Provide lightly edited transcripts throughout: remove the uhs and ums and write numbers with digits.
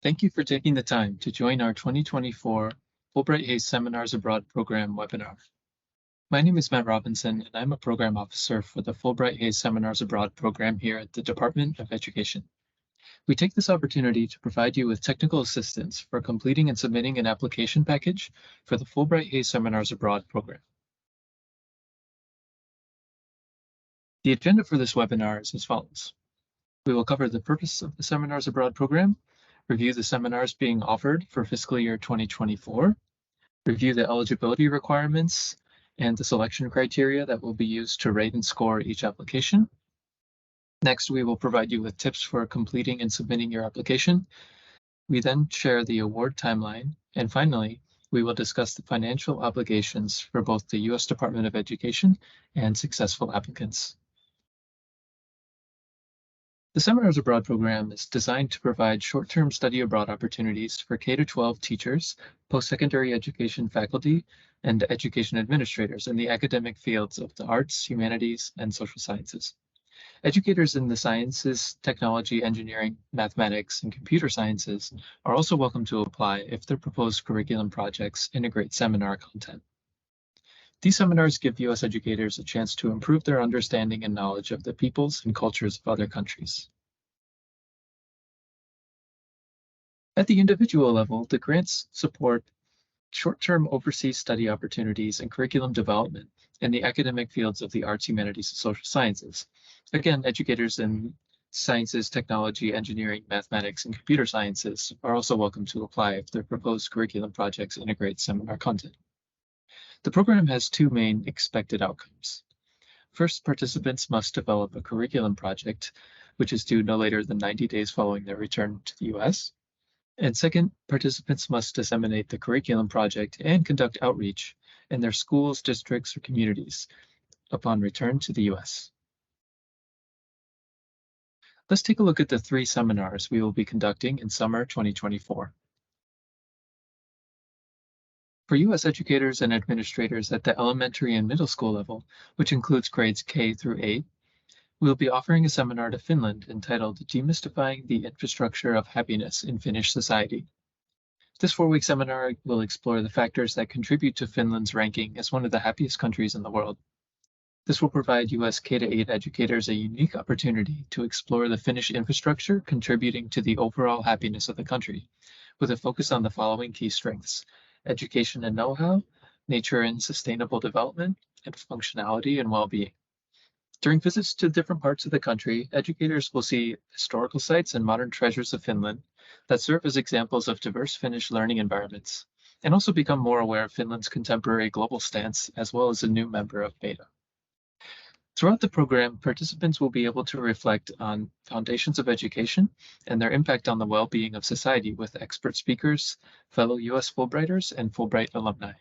Thank you for taking the time to join our 2024 Fulbright-Hays Seminars Abroad Program webinar. My name is Matt Robinson, and I'm a Program Officer for the Fulbright-Hays Seminars Abroad program here at the Department of Education. We take this opportunity to provide you with technical assistance for completing and submitting an application package for the Fulbright-Hays Seminars Abroad program. The agenda for this webinar is as follows. We will cover the purpose of the Seminars Abroad program, review the seminars being offered for fiscal year 2024, review the eligibility requirements and the selection criteria that will be used to rate and score each application. Next, we will provide you with tips for completing and submitting your application. We then share the award timeline, and finally, we will discuss the financial obligations for both the U.S. Department of Education and successful applicants. The Seminars Abroad program is designed to provide short-term study abroad opportunities for K-12 teachers, post-secondary education faculty, and education administrators in the academic fields of the arts, humanities, and social sciences. Educators in the sciences, technology, engineering, mathematics, and computer sciences are also welcome to apply if their proposed curriculum projects integrate seminar content. These seminars give U.S. educators a chance to improve their understanding and knowledge of the peoples and cultures of other countries. At the individual level, the grants support short-term overseas study opportunities and curriculum development in the academic fields of the arts, humanities, and social sciences. Again, educators in sciences, technology, engineering, mathematics, and computer sciences are also welcome to apply if their proposed curriculum projects integrate seminar content. The program has two main expected outcomes. First, participants must develop a curriculum project, which is due no later than 90 days following their return to the U.S. And second, participants must disseminate the curriculum project and conduct outreach in their schools, districts, or communities upon return to the U.S. Let's take a look at the three seminars we will be conducting in summer 2024. For U.S. educators and administrators at the elementary and middle school level, which includes grades K through 8, we will be offering a seminar to Finland entitled Demystifying the Infrastructure of Happiness in Finnish Society. This 4-week seminar will explore the factors that contribute to Finland's ranking as one of the happiest countries in the world. This will provide U.S. K-8 educators a unique opportunity to explore the Finnish infrastructure contributing to the overall happiness of the country, with a focus on the following key strengths: education and know-how, nature and sustainable development, and functionality and well-being. During visits to different parts of the country, educators will see historical sites and modern treasures of Finland that serve as examples of diverse Finnish learning environments, and also become more aware of Finland's contemporary global stance as well as a new member of BETA. Throughout the program, participants will be able to reflect on foundations of education and their impact on the well-being of society with expert speakers, fellow U.S. Fulbrighters, and Fulbright alumni.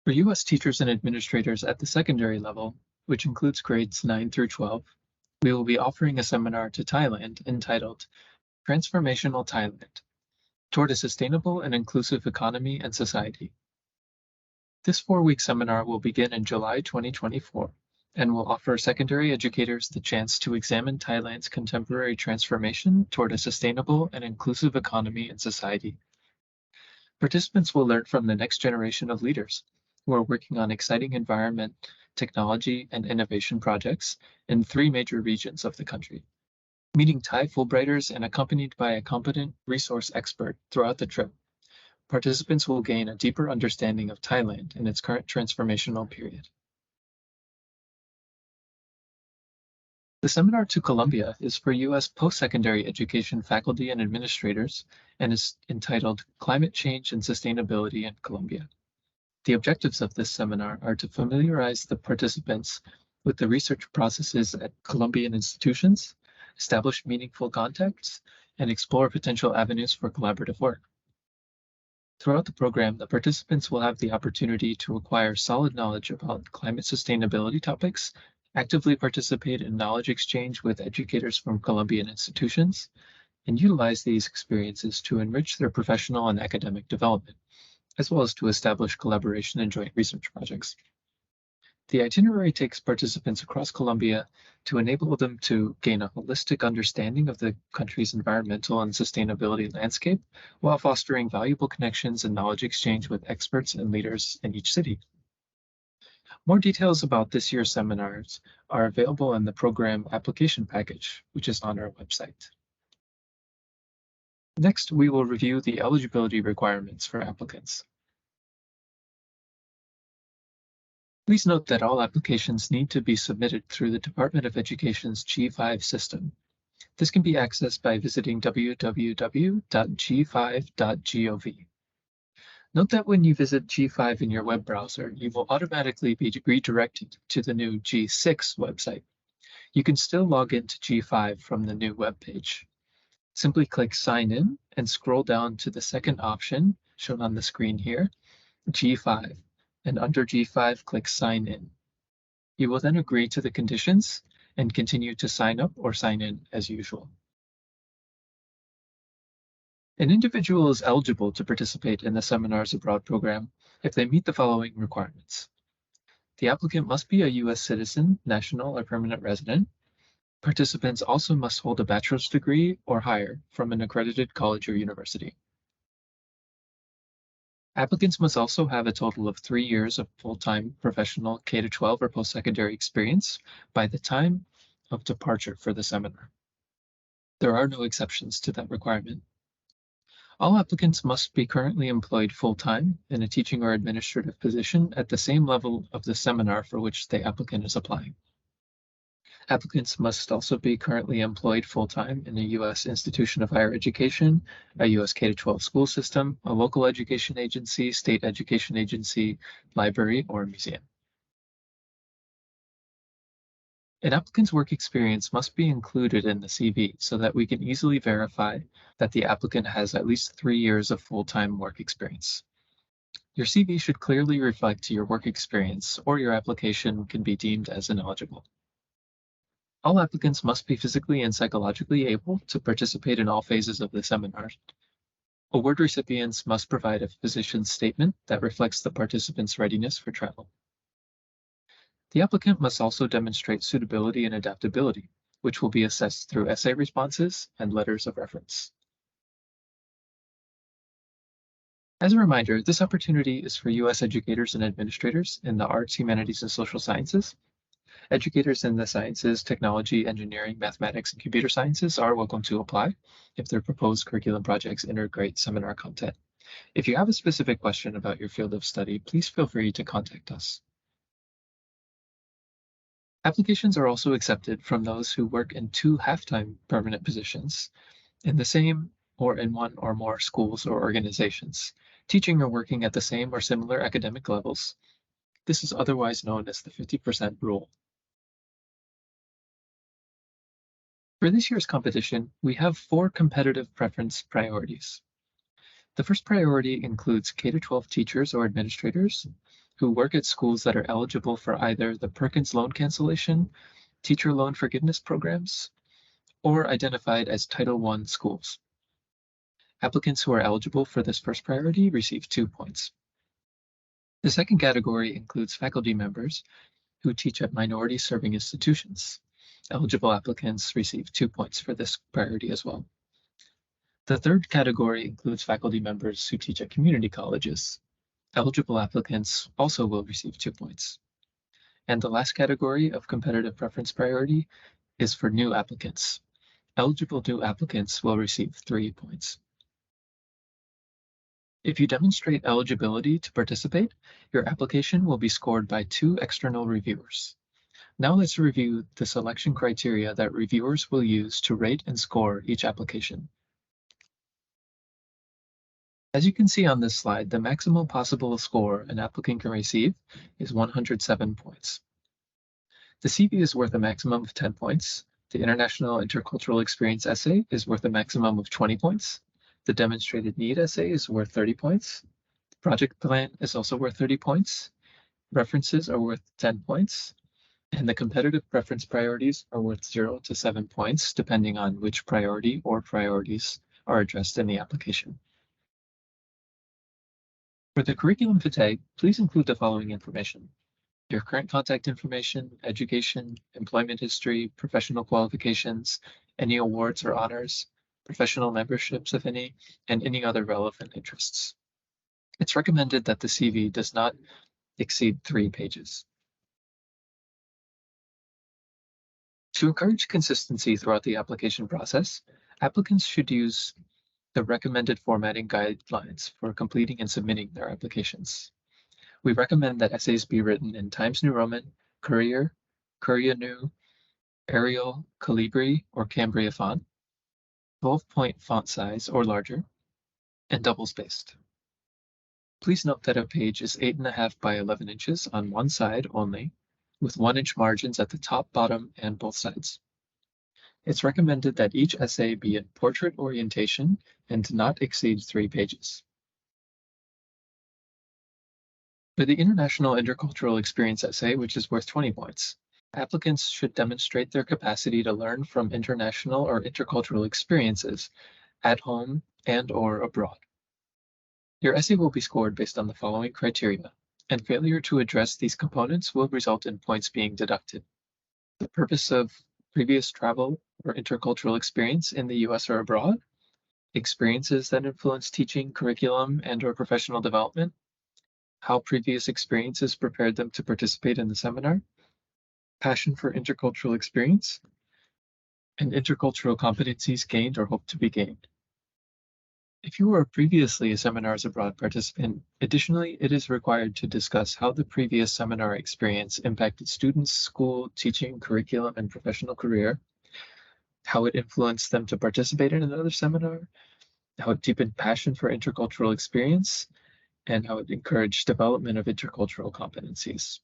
For U.S. teachers and administrators at the secondary level, which includes grades 9 through 12, we will be offering a seminar to Thailand entitled Transformational Thailand: Toward a Sustainable and Inclusive Economy and Society. This 4-week seminar will begin in July 2024 and will offer secondary educators the chance to examine Thailand's contemporary transformation toward a sustainable and inclusive economy and society. Participants will learn from the next generation of leaders who are working on exciting environment, technology, and innovation projects in 3 major regions of the country. Meeting Thai Fulbrighters and accompanied by a competent resource expert throughout the trip, participants will gain a deeper understanding of Thailand in its current transformational period. The seminar to Colombia is for U.S. post-secondary education faculty and administrators and is entitled Climate Change and Sustainability in Colombia. The objectives of this seminar are to familiarize the participants with the research processes at Colombian institutions, establish meaningful contacts, and explore potential avenues for collaborative work. Throughout the program, the participants will have the opportunity to acquire solid knowledge about climate sustainability topics, actively participate in knowledge exchange with educators from Colombian institutions, and utilize these experiences to enrich their professional and academic development, as well as to establish collaboration and joint research projects. The itinerary takes participants across Colombia to enable them to gain a holistic understanding of the country's environmental and sustainability landscape, while fostering valuable connections and knowledge exchange with experts and leaders in each city. More details about this year's seminars are available in the program application package, which is on our website. Next, we will review the eligibility requirements for applicants. Please note that all applications need to be submitted through the Department of Education's G5 system. This can be accessed by visiting www.g5.gov. Note that when you visit G5 in your web browser, you will automatically be redirected to the new G6 website. You can still log into G5 from the new web page. Simply click Sign In and scroll down to the second option shown on the screen here, G5, and under G5 click Sign In. You will then agree to the conditions and continue to sign up or sign in as usual. An individual is eligible to participate in the Seminars Abroad program if they meet the following requirements. The applicant must be a U.S. citizen, national, or permanent resident. Participants also must hold a bachelor's degree or higher from an accredited college or university. Applicants must also have a total of 3 years of full-time professional K-12 or post-secondary experience by the time of departure for the seminar. There are no exceptions to that requirement. All applicants must be currently employed full-time in a teaching or administrative position at the same level of the seminar for which the applicant is applying. Applicants must also be currently employed full-time in a U.S. institution of higher education, a U.S. K-12 school system, a local education agency, state education agency, library, or museum. An applicant's work experience must be included in the CV so that we can easily verify that the applicant has at least 3 years of full-time work experience. Your CV should clearly reflect your work experience, or your application can be deemed as ineligible. All applicants must be physically and psychologically able to participate in all phases of the seminar. Award recipients must provide a physician's statement that reflects the participant's readiness for travel. The applicant must also demonstrate suitability and adaptability, which will be assessed through essay responses and letters of reference. As a reminder, this opportunity is for U.S. educators and administrators in the arts, humanities, and social sciences. Educators in the sciences, technology, engineering, mathematics, and computer sciences are welcome to apply if their proposed curriculum projects integrate seminar content. If you have a specific question about your field of study, please feel free to contact us. Applications are also accepted from those who work in 2 half-time permanent positions in the same or in 1 or more schools or organizations, teaching or working at the same or similar academic levels. This is otherwise known as the 50% rule. For this year's competition, we have 4 competitive preference priorities. The first priority includes K-12 teachers or administrators who work at schools that are eligible for either the Perkins loan cancellation, teacher loan forgiveness programs, or identified as Title I schools. Applicants who are eligible for this first priority receive 2 points. The second category includes faculty members who teach at minority-serving institutions. Eligible applicants receive 2 points for this priority as well. The third category includes faculty members who teach at community colleges. Eligible applicants also will receive 2 points. And the last category of competitive preference priority is for new applicants. Eligible new applicants will receive 3 points. If you demonstrate eligibility to participate, your application will be scored by 2 external reviewers. Now let's review the selection criteria that reviewers will use to rate and score each application. As you can see on this slide, the maximum possible score an applicant can receive is 107 points. The CV is worth a maximum of 10 points. The International Intercultural Experience essay is worth a maximum of 20 points. The Demonstrated Need essay is worth 30 points. The project plan is also worth 30 points. References are worth 10 points. And the competitive preference priorities are worth 0 to 7 points, depending on which priority or priorities are addressed in the application. For the curriculum vitae, please include the following information. your current contact information, education, employment history, professional qualifications, any awards or honors, professional memberships, if any, and any other relevant interests. It's recommended that the CV does not exceed 3 pages. To encourage consistency throughout the application process, applicants should use the recommended formatting guidelines for completing and submitting their applications. We recommend that essays be written in Times New Roman, Courier, Courier New, Arial, Calibri, or Cambria font, 12-point font size or larger, and double-spaced. Please note that a page is 8.5 by 11 inches on one side only, with 1-inch margins at the top, bottom, and both sides. It's recommended that each essay be in portrait orientation and not exceed 3 pages. For the International Intercultural Experience essay, which is worth 20 points, applicants should demonstrate their capacity to learn from international or intercultural experiences at home and/or abroad. Your essay will be scored based on the following criteria, and failure to address these components will result in points being deducted. The purpose of previous travel or intercultural experience in the US or abroad, experiences that influence teaching, curriculum, and/or professional development, how previous experiences prepared them to participate in the seminar, passion for intercultural experience, and intercultural competencies gained or hope to be gained. If you were previously a Seminars Abroad participant, additionally, it is required to discuss how the previous seminar experience impacted students' school, teaching, curriculum, and professional career, how it influenced them to participate in another seminar, how it deepened passion for intercultural experience, and how it encouraged development of intercultural competencies.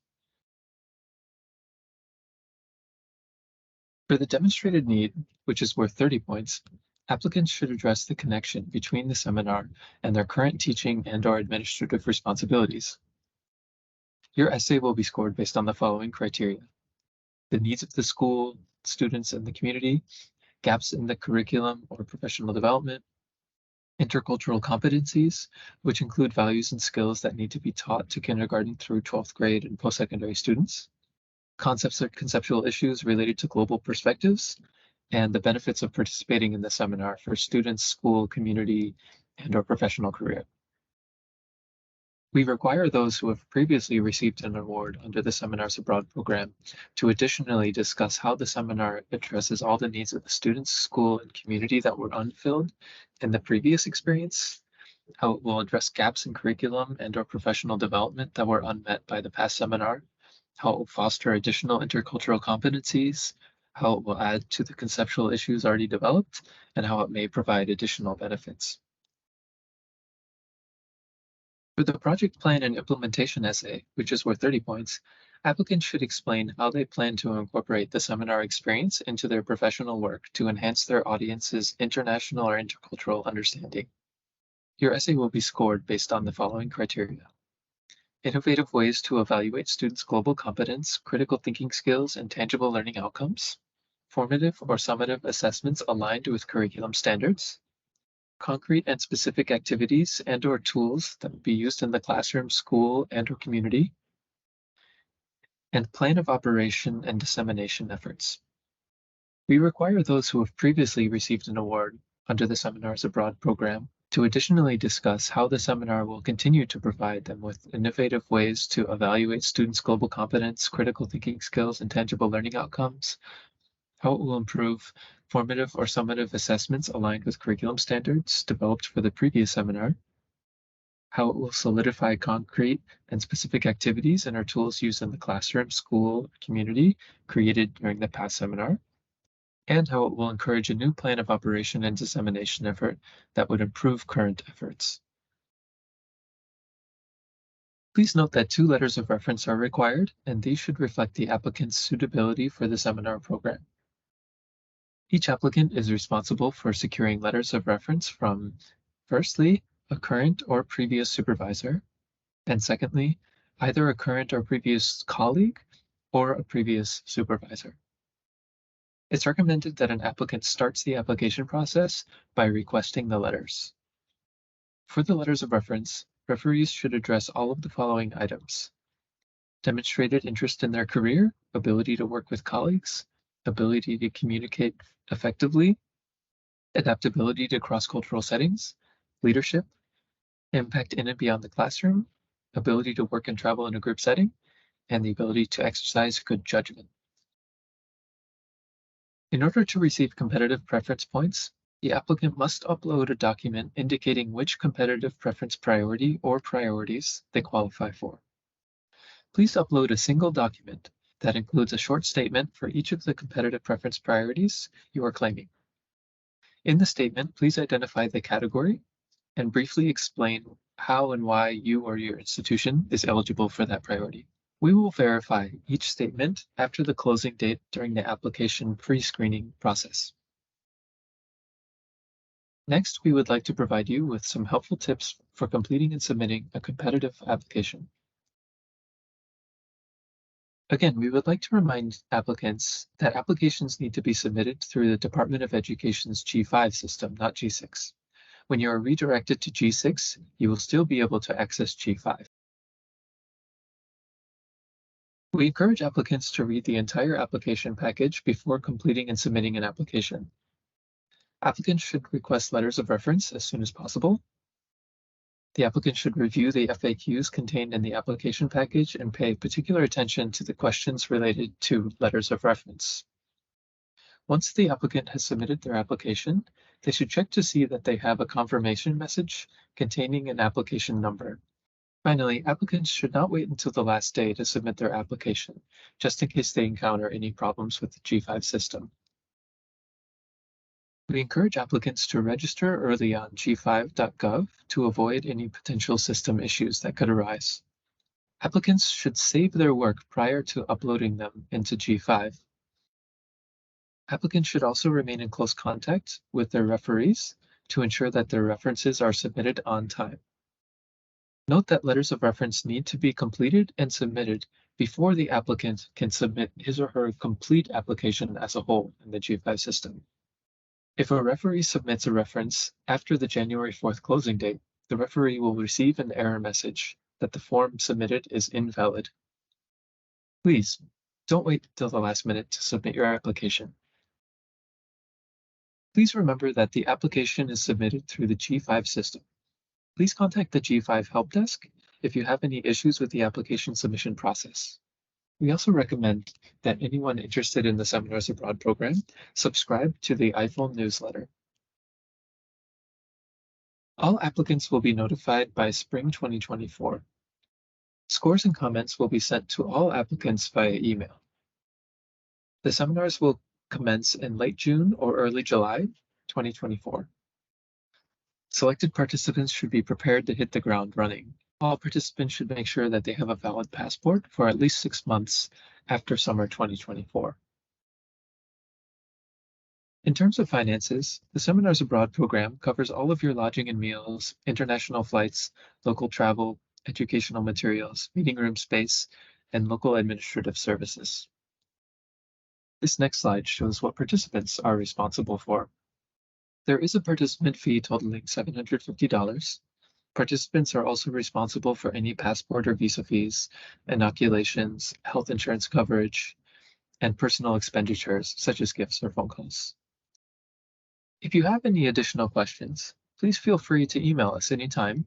For the demonstrated need, which is worth 30 points, applicants should address the connection between the seminar and their current teaching and/or administrative responsibilities. Your essay will be scored based on the following criteria: the needs of the school, students, and the community, gaps in the curriculum or professional development, intercultural competencies, which include values and skills that need to be taught to kindergarten through 12th grade and postsecondary students, concepts or conceptual issues related to global perspectives, and the benefits of participating in the seminar for students, school, community, and/or professional career. We require those who have previously received an award under the Seminars Abroad program to additionally discuss how the seminar addresses all the needs of the students, school, and community that were unfilled in the previous experience, how it will address gaps in curriculum and/or professional development that were unmet by the past seminar, how it will foster additional intercultural competencies, how it will add to the conceptual issues already developed, and how it may provide additional benefits. For the project plan and implementation essay, which is worth 30 points, applicants should explain how they plan to incorporate the seminar experience into their professional work to enhance their audience's international or intercultural understanding. Your essay will be scored based on the following criteria: innovative ways to evaluate students' global competence, critical thinking skills, and tangible learning outcomes, formative or summative assessments aligned with curriculum standards, concrete and specific activities and/or tools that will be used in the classroom, school, and/or community, and plan of operation and dissemination efforts. We require those who have previously received an award under the Seminars Abroad program to additionally discuss how the seminar will continue to provide them with innovative ways to evaluate students' global competence, critical thinking skills, and tangible learning outcomes, how it will improve formative or summative assessments aligned with curriculum standards developed for the previous seminar, how it will solidify concrete and specific activities and our tools used in the classroom, school, community created during the past seminar, and how it will encourage a new plan of operation and dissemination effort that would improve current efforts. Please note that 2 letters of reference are required, and these should reflect the applicant's suitability for the seminar program. Each applicant is responsible for securing letters of reference from, firstly, a current or previous supervisor, and secondly, either a current or previous colleague or a previous supervisor. It's recommended that an applicant starts the application process by requesting the letters. For the letters of reference, referees should address all of the following items: demonstrated interest in their career, ability to work with colleagues, ability to communicate effectively, adaptability to cross-cultural settings, leadership, impact in and beyond the classroom, ability to work and travel in a group setting, and the ability to exercise good judgment. In order to receive competitive preference points, the applicant must upload a document indicating which competitive preference priority or priorities they qualify for. Please upload a single document that includes a short statement for each of the competitive preference priorities you are claiming. In the statement, please identify the category and briefly explain how and why you or your institution is eligible for that priority. We will verify each statement after the closing date during the application pre-screening process. Next, we would like to provide you with some helpful tips for completing and submitting a competitive application. Again, we would like to remind applicants that applications need to be submitted through the Department of Education's G5 system, not G6. When you are redirected to G6, you will still be able to access G5. We encourage applicants to read the entire application package before completing and submitting an application. Applicants should request letters of reference as soon as possible. The applicant should review the FAQs contained in the application package and pay particular attention to the questions related to letters of reference. Once the applicant has submitted their application, they should check to see that they have a confirmation message containing an application number. Finally, applicants should not wait until the last day to submit their application, just in case they encounter any problems with the G5 system. We encourage applicants to register early on g5.gov to avoid any potential system issues that could arise. Applicants should save their work prior to uploading them into G5. Applicants should also remain in close contact with their referees to ensure that their references are submitted on time. Note that letters of reference need to be completed and submitted before the applicant can submit his or her complete application as a whole in the G5 system. If a referee submits a reference after the January 4th closing date, the referee will receive an error message that the form submitted is invalid. Please don't wait until the last minute to submit your application. Please remember that the application is submitted through the G5 system. Please contact the G5 help desk if you have any issues with the application submission process. We also recommend that anyone interested in the Seminars Abroad program subscribe to the IFLE newsletter. All applicants will be notified by spring 2024. Scores and comments will be sent to all applicants via email. The seminars will commence in late June or early July 2024. Selected participants should be prepared to hit the ground running. All participants should make sure that they have a valid passport for at least 6 months after summer 2024. In terms of finances, the Seminars Abroad program covers all of your lodging and meals, international flights, local travel, educational materials, meeting room space, and local administrative services. This next slide shows what participants are responsible for. There is a participant fee totaling $750. Participants are also responsible for any passport or visa fees, inoculations, health insurance coverage, and personal expenditures such as gifts or phone calls. If you have any additional questions, please feel free to email us anytime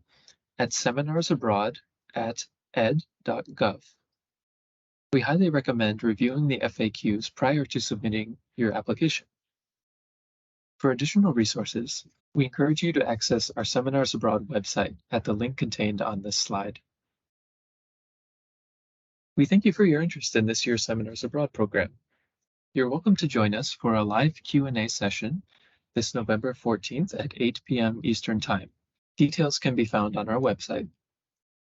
at seminarsabroad@ed.gov. We highly recommend reviewing the FAQs prior to submitting your application. For additional resources, we encourage you to access our Seminars Abroad website at the link contained on this slide. We thank you for your interest in this year's Seminars Abroad program. You're welcome to join us for a live Q&A session this November 14th at 8 p.m. Eastern Time. Details can be found on our website.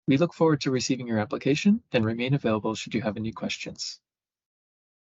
We look forward to receiving your application and remain available should you have any questions.